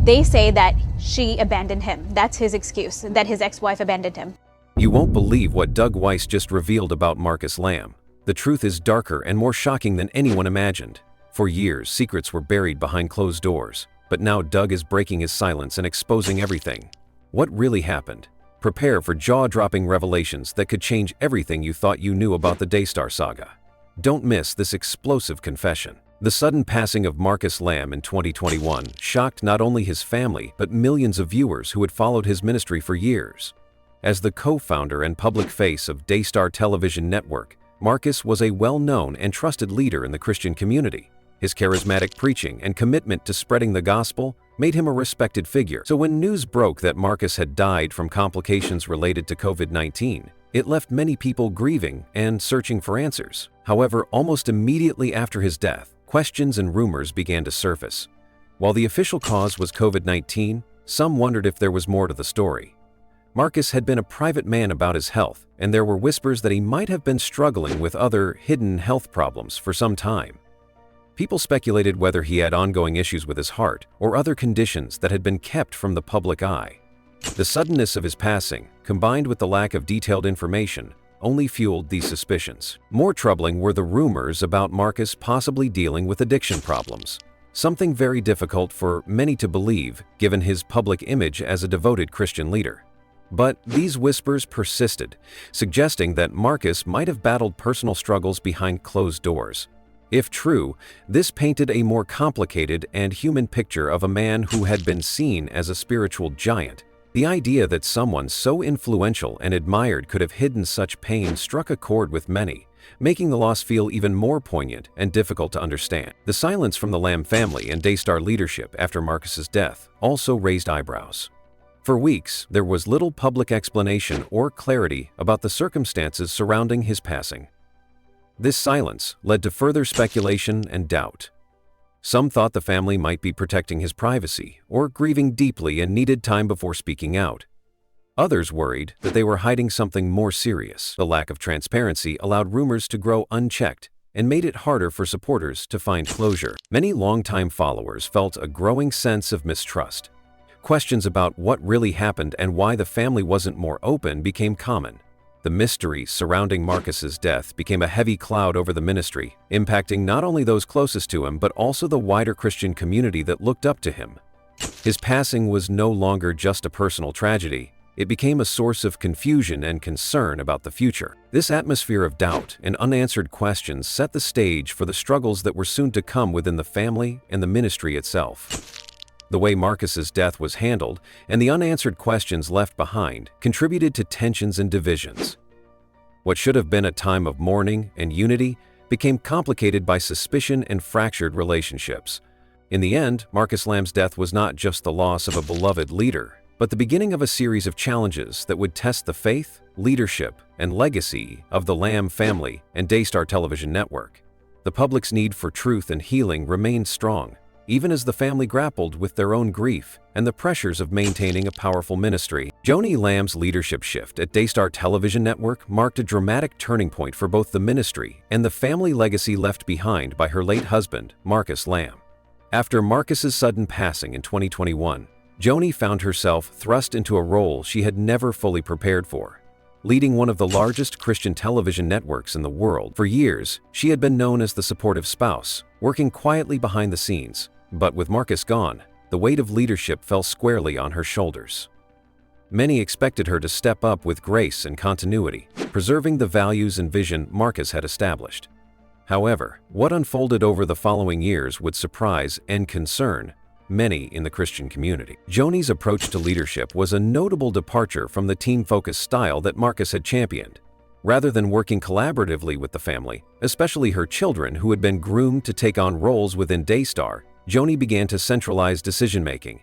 They say that she abandoned him. That's his excuse, that his ex-wife abandoned him. You won't believe what Doug Weiss just revealed about Marcus Lamb. The truth is darker and more shocking than anyone imagined. For years, secrets were buried behind closed doors, but now Doug is breaking his silence and exposing everything. What really happened? Prepare for jaw-dropping revelations that could change everything you thought you knew about the Daystar saga. Don't miss this explosive confession. The sudden passing of Marcus Lamb in 2021 shocked not only his family but millions of viewers who had followed his ministry for years. As the co-founder and public face of Daystar television network, Marcus was a well-known and trusted leader in the Christian community. His charismatic preaching and commitment to spreading the gospel made him a respected figure. So when news broke that Marcus had died from complications related to COVID-19, it left many people grieving and searching for answers. However, almost immediately after his death, questions and rumors began to surface. While the official cause was COVID-19, some wondered if there was more to the story. Marcus had been a private man about his health, and there were whispers that he might have been struggling with other hidden health problems for some time. People speculated whether he had ongoing issues with his heart or other conditions that had been kept from the public eye. The suddenness of his passing, combined with the lack of detailed information, only fueled these suspicions. More troubling were the rumors about Marcus possibly dealing with addiction problems, something very difficult for many to believe given his public image as a devoted Christian leader. But these whispers persisted, suggesting that Marcus might have battled personal struggles behind closed doors. If true, this painted a more complicated and human picture of a man who had been seen as a spiritual giant. The idea that someone so influential and admired could have hidden such pain struck a chord with many, making the loss feel even more poignant and difficult to understand. The silence from the Lamb family and Daystar leadership after Marcus's death also raised eyebrows. For weeks, there was little public explanation or clarity about the circumstances surrounding his passing. This silence led to further speculation and doubt. Some thought the family might be protecting his privacy or grieving deeply and needed time before speaking out. Others worried that they were hiding something more serious. The lack of transparency allowed rumors to grow unchecked and made it harder for supporters to find closure. Many longtime followers felt a growing sense of mistrust. Questions about what really happened and why the family wasn't more open became common. The mystery surrounding Marcus's death became a heavy cloud over the ministry, impacting not only those closest to him but also the wider Christian community that looked up to him. His passing was no longer just a personal tragedy. It became a source of confusion and concern about the future. This atmosphere of doubt and unanswered questions set the stage for the struggles that were soon to come within the family and the ministry itself. The way Marcus's death was handled and the unanswered questions left behind contributed to tensions and divisions. What should have been a time of mourning and unity became complicated by suspicion and fractured relationships. In the end, Marcus Lamb's death was not just the loss of a beloved leader, but the beginning of a series of challenges that would test the faith, leadership, and legacy of the Lamb family and Daystar television network. The public's need for truth and healing remained strong, even as the family grappled with their own grief and the pressures of maintaining a powerful ministry. Joni Lamb's leadership shift at Daystar television network marked a dramatic turning point for both the ministry and the family legacy left behind by her late husband, Marcus Lamb. After Marcus's sudden passing in 2021, Joni found herself thrust into a role she had never fully prepared for. Leading one of the largest Christian television networks in the world. For years, she had been known as the supportive spouse, working quietly behind the scenes. But with Marcus gone, the weight of leadership fell squarely on her shoulders. Many expected her to step up with grace and continuity, preserving the values and vision Marcus had established. However, what unfolded over the following years would surprise and concern many in the Christian community. Joni's approach to leadership was a notable departure from the team-focused style that Marcus had championed. Rather than working collaboratively with the family, especially her children who had been groomed to take on roles within Daystar, Joni began to centralize decision-making.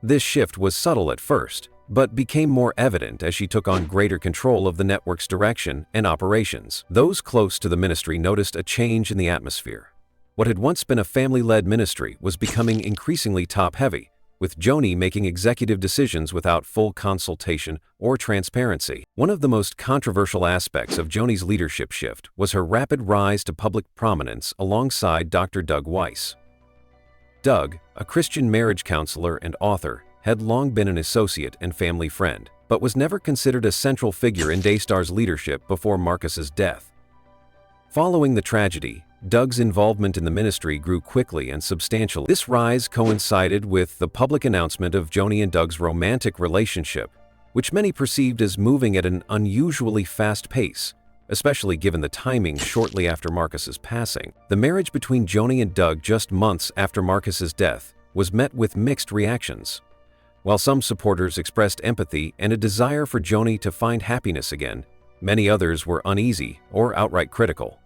This shift was subtle at first, but became more evident as she took on greater control of the network's direction and operations. Those close to the ministry noticed a change in the atmosphere. What had once been a family-led ministry was becoming increasingly top-heavy, with Joni making executive decisions without full consultation or transparency. One of the most controversial aspects of Joni's leadership shift was her rapid rise to public prominence alongside Dr. Doug Weiss. Doug, a Christian marriage counselor and author, had long been an associate and family friend, but was never considered a central figure in Daystar's leadership before Marcus's death. Following the tragedy, Doug's involvement in the ministry grew quickly and substantially. This rise coincided with the public announcement of Joni and Doug's romantic relationship, which many perceived as moving at an unusually fast pace, especially given the timing shortly after Marcus's passing. The marriage between Joni and Doug just months after Marcus's death was met with mixed reactions. While some supporters expressed empathy and a desire for Joni to find happiness again, many others were uneasy or outright critical.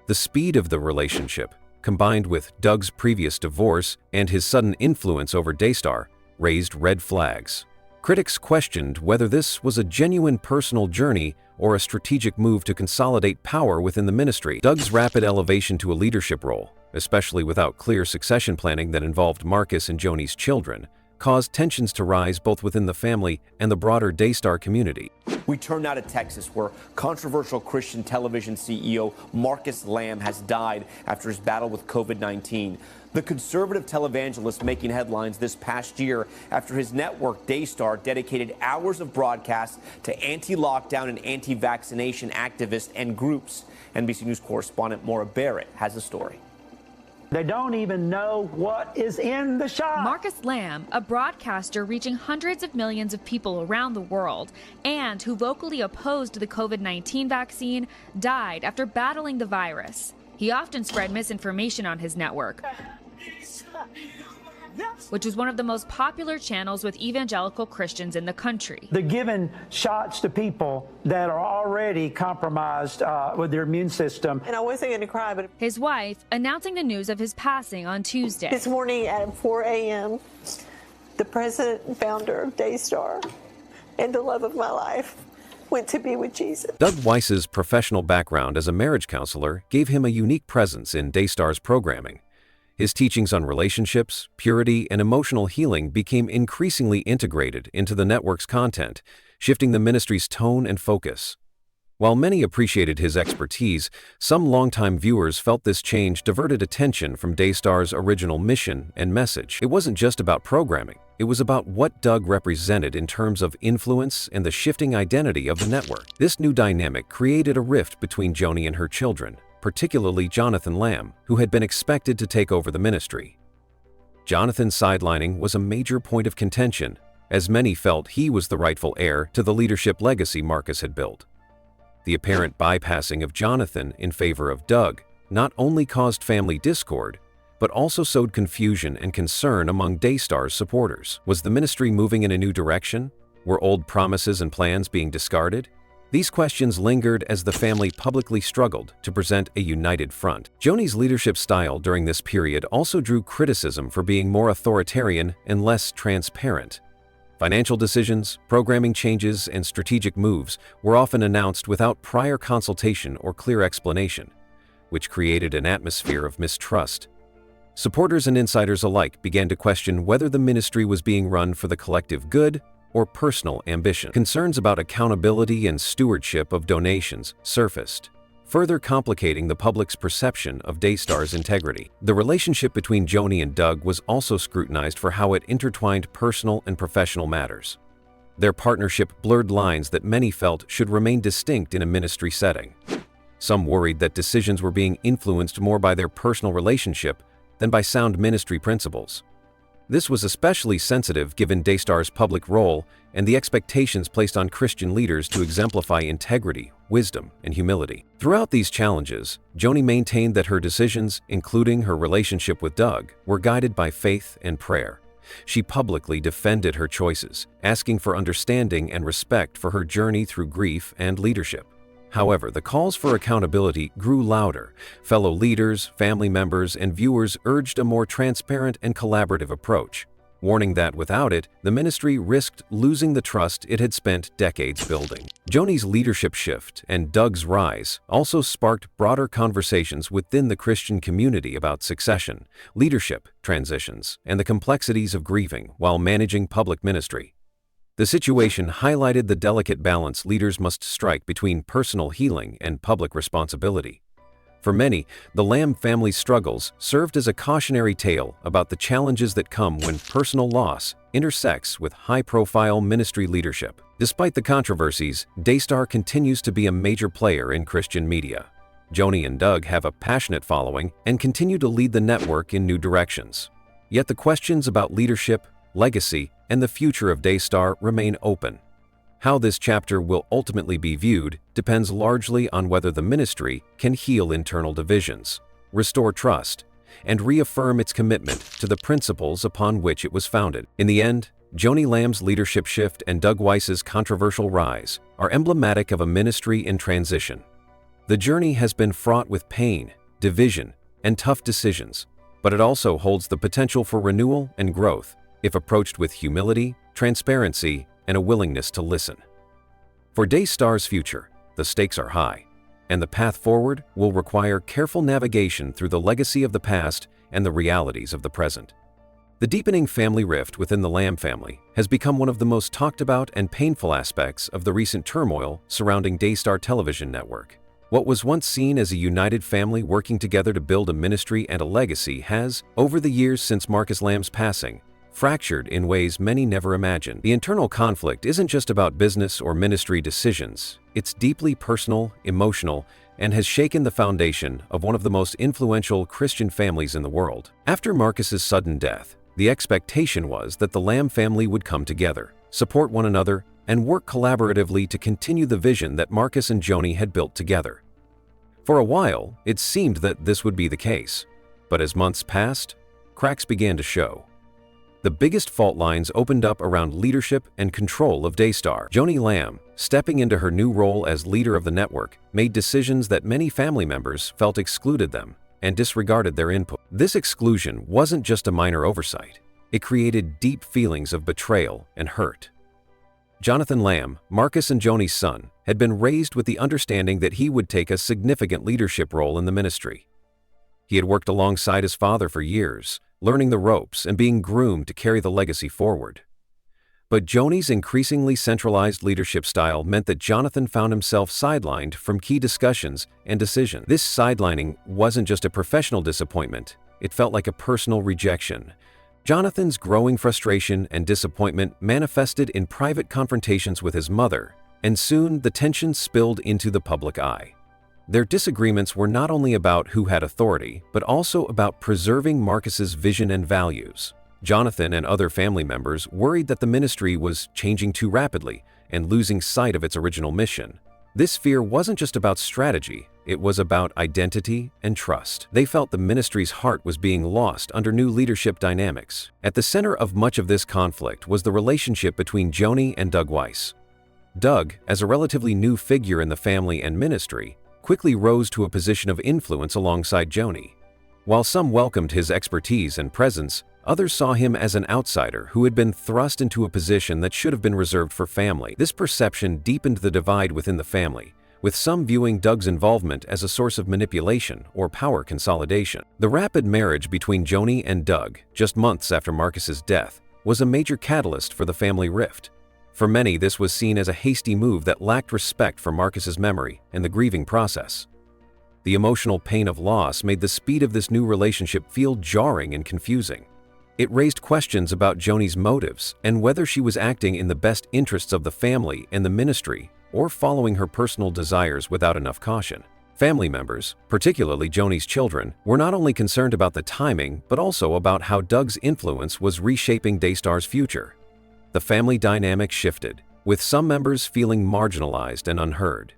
The speed of the relationship, combined with Doug's previous divorce and his sudden influence over Daystar, raised red flags. Critics questioned whether this was a genuine personal journey or a strategic move to consolidate power within the ministry. Doug's rapid elevation to a leadership role, especially without clear succession planning that involved Marcus and Joni's children, caused tensions to rise both within the family and the broader Daystar community. We turn now to Texas, where controversial Christian television CEO Marcus Lamb has died after his battle with COVID-19. The conservative televangelist making headlines this past year after his network Daystar dedicated hours of broadcast to anti-lockdown and anti-vaccination activists and groups. NBC News correspondent Maura Barrett has the story. They don't even know what is in the shot. Marcus Lamb, a broadcaster reaching hundreds of millions of people around the world and who vocally opposed the COVID-19 vaccine, died after battling the virus. He often spread misinformation on his network, which was one of the most popular channels with evangelical Christians in the country. They're giving shots to people that are already compromised with their immune system. And I wasn't going to cry, but His wife announcing the news of his passing on Tuesday. this morning at 4 a.m., the president and founder of Daystar and the love of my life went to be with Jesus. Doug Weiss's professional background as a marriage counselor gave him a unique presence in Daystar's programming. His teachings on relationships, purity, and emotional healing became increasingly integrated into the network's content, shifting the ministry's tone and focus. While many appreciated his expertise, some longtime viewers felt this change diverted attention from Daystar's original mission and message. It wasn't just about programming, it was about what Doug represented in terms of influence and the shifting identity of the network. This new dynamic created a rift between Joni and her children, particularly Jonathan Lamb, who had been expected to take over the ministry. Jonathan's sidelining was a major point of contention, as many felt he was the rightful heir to the leadership legacy Marcus had built. The apparent bypassing of Jonathan in favor of Doug not only caused family discord, but also sowed confusion and concern among Daystar's supporters. Was the ministry moving in a new direction? Were old promises and plans being discarded? These questions lingered as the family publicly struggled to present a united front. Joni's leadership style during this period also drew criticism for being more authoritarian and less transparent. Financial decisions, programming changes, and strategic moves were often announced without prior consultation or clear explanation, which created an atmosphere of mistrust. Supporters and insiders alike began to question whether the ministry was being run for the collective good or personal ambition. Concerns about accountability and stewardship of donations surfaced, further complicating the public's perception of Daystar's integrity. The relationship between Joni and Doug was also scrutinized for how it intertwined personal and professional matters. Their partnership blurred lines that many felt should remain distinct in a ministry setting. Some worried that decisions were being influenced more by their personal relationship than by sound ministry principles. This was especially sensitive given Daystar's public role and the expectations placed on Christian leaders to exemplify integrity, wisdom, and humility. Throughout these challenges, Joni maintained that her decisions, including her relationship with Doug, were guided by faith and prayer. She publicly defended her choices, asking for understanding and respect for her journey through grief and leadership. However, the calls for accountability grew louder. Fellow leaders, family members, and viewers urged a more transparent and collaborative approach, warning that without it, the ministry risked losing the trust it had spent decades building. Joni's leadership shift and Doug's rise also sparked broader conversations within the Christian community about succession, leadership transitions, and the complexities of grieving while managing public ministry. The situation highlighted the delicate balance leaders must strike between personal healing and public responsibility. For many, the Lamb family's struggles served as a cautionary tale about the challenges that come when personal loss intersects with high-profile ministry leadership. Despite the controversies, Daystar continues to be a major player in Christian media. Joni and Doug have a passionate following and continue to lead the network in new directions. Yet the questions about leadership, legacy, and the future of Daystar remain open. How this chapter will ultimately be viewed depends largely on whether the ministry can heal internal divisions, restore trust, and reaffirm its commitment to the principles upon which it was founded. In the end, Joni Lamb's leadership shift and Doug Weiss's controversial rise are emblematic of a ministry in transition. The journey has been fraught with pain, division, and tough decisions, but it also holds the potential for renewal and growth if approached with humility, transparency, and a willingness to listen. For Daystar's future, the stakes are high, and the path forward will require careful navigation through the legacy of the past and the realities of the present. The deepening family rift within the Lamb family has become one of the most talked about and painful aspects of the recent turmoil surrounding Daystar television network. What was once seen as a united family working together to build a ministry and a legacy has, over the years since Marcus Lamb's passing, fractured in ways many never imagined. The internal conflict isn't just about business or ministry decisions. It's deeply personal, emotional, and has shaken the foundation of one of the most influential Christian families in the world. After Marcus's sudden death, the expectation was that the Lamb family would come together, support one another, and work collaboratively to continue the vision that Marcus and Joni had built together. For a while, it seemed that this would be the case, but as months passed, cracks began to show. The biggest fault lines opened up around leadership and control of Daystar. Joni Lamb, stepping into her new role as leader of the network, made decisions that many family members felt excluded them and disregarded their input. This exclusion wasn't just a minor oversight. It created deep feelings of betrayal and hurt. Jonathan Lamb, Marcus and Joni's son, had been raised with the understanding that he would take a significant leadership role in the ministry. He had worked alongside his father for years, learning the ropes and being groomed to carry the legacy forward. But Joni's increasingly centralized leadership style meant that Jonathan found himself sidelined from key discussions and decisions. This sidelining wasn't just a professional disappointment, it felt like a personal rejection. Jonathan's growing frustration and disappointment manifested in private confrontations with his mother, and soon the tension spilled into the public eye. Their disagreements were not only about who had authority, but also about preserving Marcus's vision and values. Jonathan and other family members worried that the ministry was changing too rapidly and losing sight of its original mission. This fear wasn't just about strategy, it was about identity and trust. They felt the ministry's heart was being lost under new leadership dynamics. At the center of much of this conflict was the relationship between Joni and Doug Weiss. Doug, as a relatively new figure in the family and ministry, quickly rose to a position of influence alongside Joni. While some welcomed his expertise and presence, others saw him as an outsider who had been thrust into a position that should have been reserved for family. This perception deepened the divide within the family, with some viewing Doug's involvement as a source of manipulation or power consolidation. The rapid marriage between Joni and Doug, just months after Marcus's death, was a major catalyst for the family rift. For many, this was seen as a hasty move that lacked respect for Marcus's memory and the grieving process. The emotional pain of loss made the speed of this new relationship feel jarring and confusing. It raised questions about Joni's motives and whether she was acting in the best interests of the family and the ministry, or following her personal desires without enough caution. Family members, particularly Joni's children, were not only concerned about the timing, but also about how Doug's influence was reshaping Daystar's future. The family dynamic shifted, with some members feeling marginalized and unheard.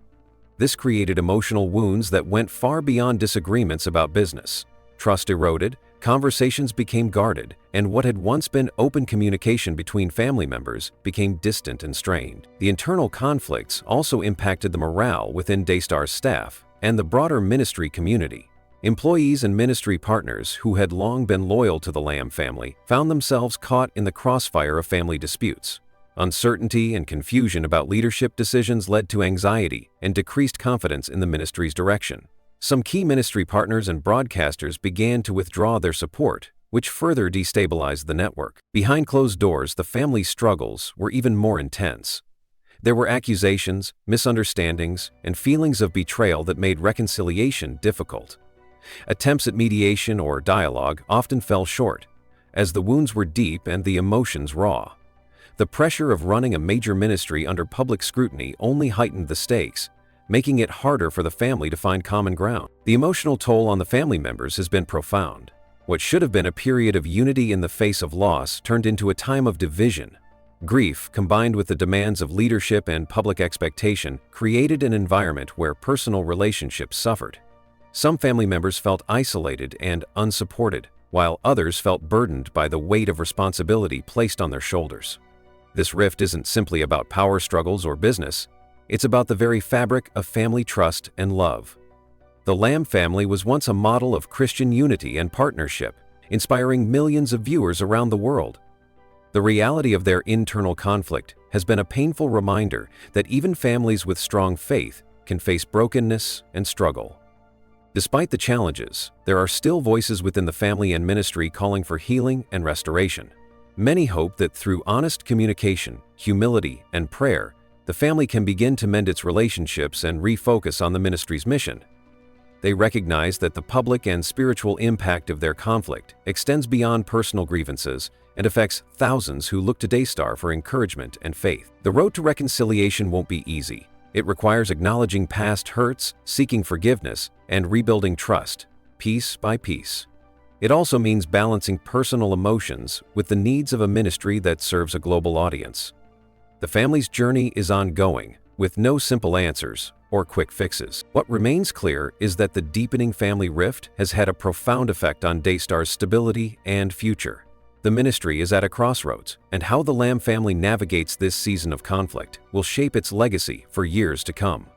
This created emotional wounds that went far beyond disagreements about business. Trust eroded, conversations became guarded, and what had once been open communication between family members became distant and strained. The internal conflicts also impacted the morale within Daystar's staff and the broader ministry community. Employees and ministry partners who had long been loyal to the Lamb family found themselves caught in the crossfire of family disputes. Uncertainty and confusion about leadership decisions led to anxiety and decreased confidence in the ministry's direction. Some key ministry partners and broadcasters began to withdraw their support, which further destabilized the network. Behind closed doors, the family's struggles were even more intense. There were accusations, misunderstandings, and feelings of betrayal that made reconciliation difficult. Attempts at mediation or dialogue often fell short, as the wounds were deep and the emotions raw. The pressure of running a major ministry under public scrutiny only heightened the stakes, making it harder for the family to find common ground. The emotional toll on the family members has been profound. What should have been a period of unity in the face of loss turned into a time of division. Grief, combined with the demands of leadership and public expectation, created an environment where personal relationships suffered. Some family members felt isolated and unsupported, while others felt burdened by the weight of responsibility placed on their shoulders. This rift isn't simply about power struggles or business, it's about the very fabric of family trust and love. The Lamb family was once a model of Christian unity and partnership, inspiring millions of viewers around the world. The reality of their internal conflict has been a painful reminder that even families with strong faith can face brokenness and struggle. Despite the challenges, there are still voices within the family and ministry calling for healing and restoration. Many hope that through honest communication, humility, and prayer, the family can begin to mend its relationships and refocus on the ministry's mission. They recognize that the public and spiritual impact of their conflict extends beyond personal grievances and affects thousands who look to Daystar for encouragement and faith. The road to reconciliation won't be easy. It requires acknowledging past hurts, seeking forgiveness, and rebuilding trust, piece by piece. It also means balancing personal emotions with the needs of a ministry that serves a global audience. The family's journey is ongoing, with no simple answers or quick fixes. What remains clear is that the deepening family rift has had a profound effect on Daystar's stability and future. The ministry is at a crossroads, and how the Lamb family navigates this season of conflict will shape its legacy for years to come.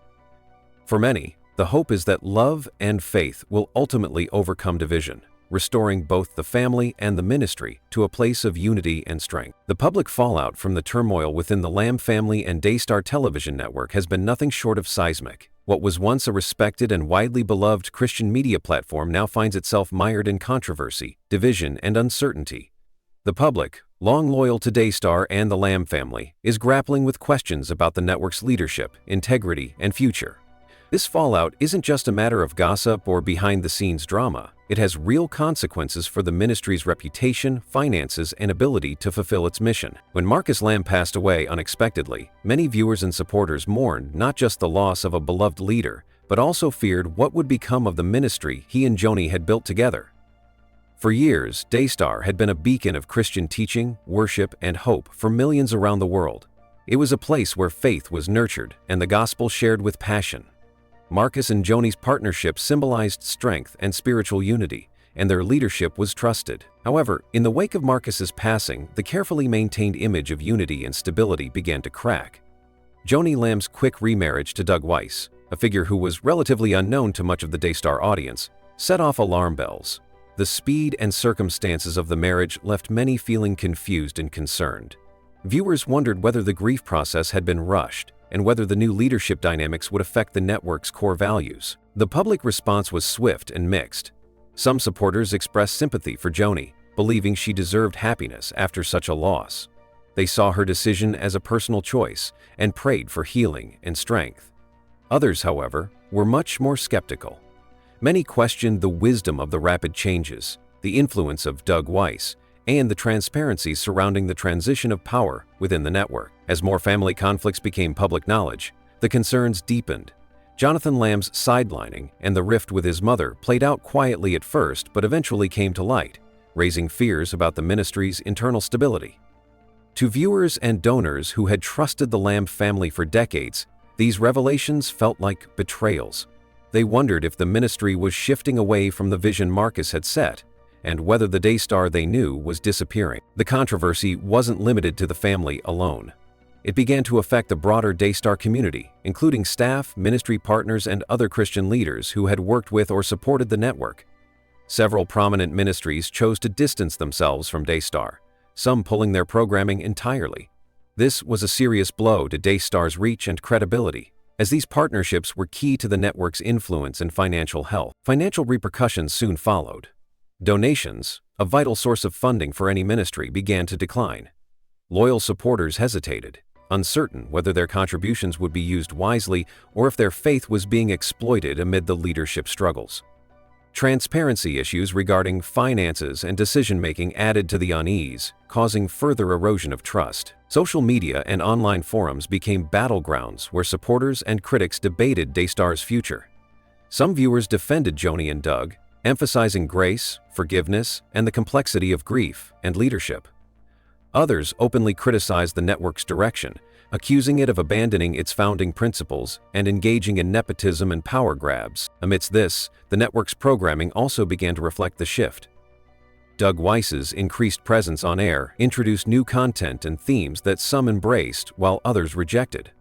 For many, the hope is that love and faith will ultimately overcome division, restoring both the family and the ministry to a place of unity and strength. The public fallout from the turmoil within the Lamb family and Daystar television network has been nothing short of seismic. What was once a respected and widely beloved Christian media platform now finds itself mired in controversy, division, and uncertainty. The public, long loyal to Daystar and the Lamb family, is grappling with questions about the network's leadership, integrity, and future. This fallout isn't just a matter of gossip or behind-the-scenes drama. It has real consequences for the ministry's reputation, finances, and ability to fulfill its mission. When Marcus Lamb passed away unexpectedly, many viewers and supporters mourned not just the loss of a beloved leader, but also feared what would become of the ministry he and Joni had built together. For years, Daystar had been a beacon of Christian teaching, worship, and hope for millions around the world. It was a place where faith was nurtured and the gospel shared with passion. Marcus and Joni's partnership symbolized strength and spiritual unity, and their leadership was trusted. However, in the wake of Marcus's passing, the carefully maintained image of unity and stability began to crack. Joni Lamb's quick remarriage to Doug Weiss, a figure who was relatively unknown to much of the Daystar audience, set off alarm bells. The speed and circumstances of the marriage left many feeling confused and concerned. Viewers wondered whether the grief process had been rushed, and whether the new leadership dynamics would affect the network's core values. The public response was swift and mixed. Some supporters expressed sympathy for Joni, believing she deserved happiness after such a loss. They saw her decision as a personal choice and prayed for healing and strength. Others, however, were much more skeptical. Many questioned the wisdom of the rapid changes, the influence of Doug Weiss, and the transparency surrounding the transition of power within the network. As more family conflicts became public knowledge, the concerns deepened. Jonathan Lamb's sidelining and the rift with his mother played out quietly at first but eventually came to light, raising fears about the ministry's internal stability. To viewers and donors who had trusted the Lamb family for decades, these revelations felt like betrayals. They wondered if the ministry was shifting away from the vision Marcus had set, and whether the Daystar they knew was disappearing. The controversy wasn't limited to the family alone. It began to affect the broader Daystar community, including staff, ministry partners, and other Christian leaders who had worked with or supported the network. Several prominent ministries chose to distance themselves from Daystar, some pulling their programming entirely. This was a serious blow to Daystar's reach and credibility, as these partnerships were key to the network's influence and financial health. Financial repercussions soon followed. Donations, a vital source of funding for any ministry, began to decline. Loyal supporters hesitated, uncertain whether their contributions would be used wisely or if their faith was being exploited amid the leadership struggles. Transparency issues regarding finances and decision-making added to the unease, causing further erosion of trust. Social media and online forums became battlegrounds where supporters and critics debated Daystar's future. Some viewers defended Joni and Doug, emphasizing grace, forgiveness, and the complexity of grief and leadership. Others openly criticized the network's direction, accusing it of abandoning its founding principles and engaging in nepotism and power grabs. Amidst this, the network's programming also began to reflect the shift. Doug Weiss's increased presence on air introduced new content and themes that some embraced while others rejected.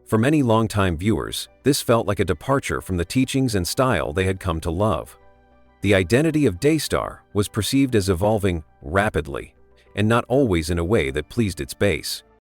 For many longtime viewers, this felt like a departure from the teachings and style they had come to love. The identity of Daystar was perceived as evolving rapidly, and not always in a way that pleased its base.